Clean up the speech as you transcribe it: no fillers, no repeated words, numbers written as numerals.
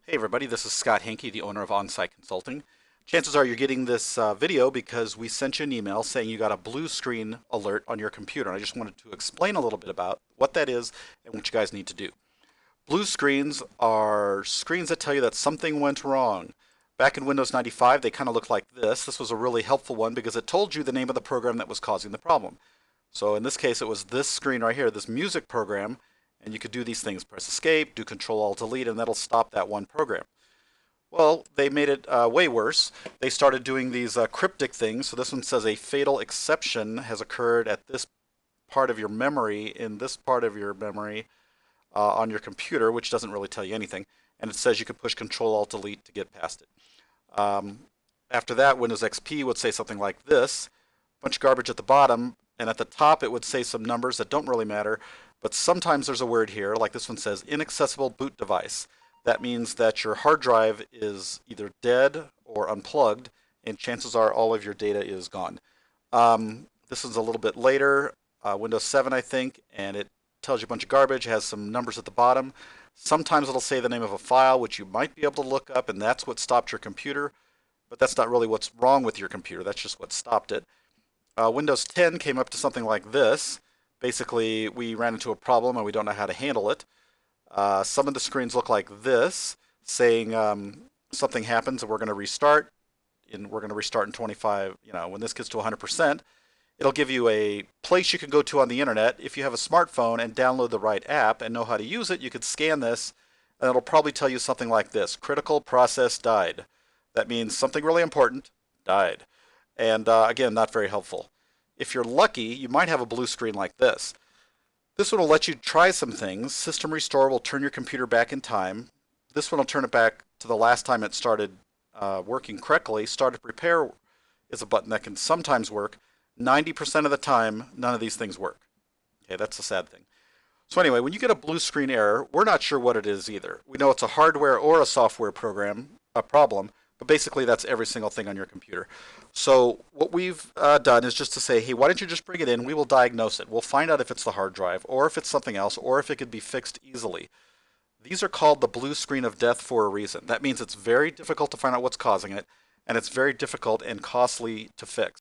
Hey everybody, this is Scott Hankey, the owner of On-Site Consulting. Chances are you're getting this video because we sent you an email saying you got a blue screen alert on your computer. And I just wanted to explain a little bit about what that is and what you guys need to do. Blue screens are screens that tell you that something went wrong. Back in Windows 95, they kind of looked like this. This was a really helpful one because it told you the name of the program that was causing the problem. So in this case, it was this screen right here, this music program, and you could do these things: press escape, do Control Alt Delete, and that'll stop that one program. Well, they made it way worse. They started doing these cryptic things. So this one says a fatal exception has occurred at this part of your memory, in this part of your memory on your computer, which doesn't really tell you anything. And it says you can push Control Alt Delete to get past it. After that, Windows XP would say something like this: bunch of garbage at the bottom, and at the top it would say some numbers that don't really matter, but sometimes there's a word here, like this one says inaccessible boot device. That means that your hard drive is either dead or unplugged, and chances are all of your data is gone. This is a little bit later, Windows 7 I think, and it tells you a bunch of garbage, has some numbers at the bottom. Sometimes it'll say the name of a file, which you might be able to look up, and that's what stopped your computer, but that's not really what's wrong with your computer, that's just what stopped it. Windows 10 came up to something like this. Basically, we ran into a problem and we don't know how to handle it. Some of the screens look like this, saying something happens and we're going to restart. We're going to restart in 25, when this gets to 100%, it'll give you a place you can go to on the internet. If you have a smartphone and download the right app and know how to use it, you could scan this and it'll probably tell you something like this: critical process died. That means something really important died. And again, not very helpful. If you're lucky, you might have a blue screen like this. This one will let you try some things. System Restore will turn your computer back in time. This one will turn it back to the last time it started working correctly. Startup Repair is a button that can sometimes work. 90% of the time, none of these things work. Okay, that's the sad thing. So anyway, when you get a blue screen error, we're not sure what it is either. We know it's a hardware or a software problem, but basically that's every single thing on your computer. So what we've done is just to say, hey, why don't you just bring it in? We will diagnose it. We'll find out if it's the hard drive, or if it's something else, or if it could be fixed easily. These are called the blue screen of death for a reason. That means it's very difficult to find out what's causing it, and it's very difficult and costly to fix.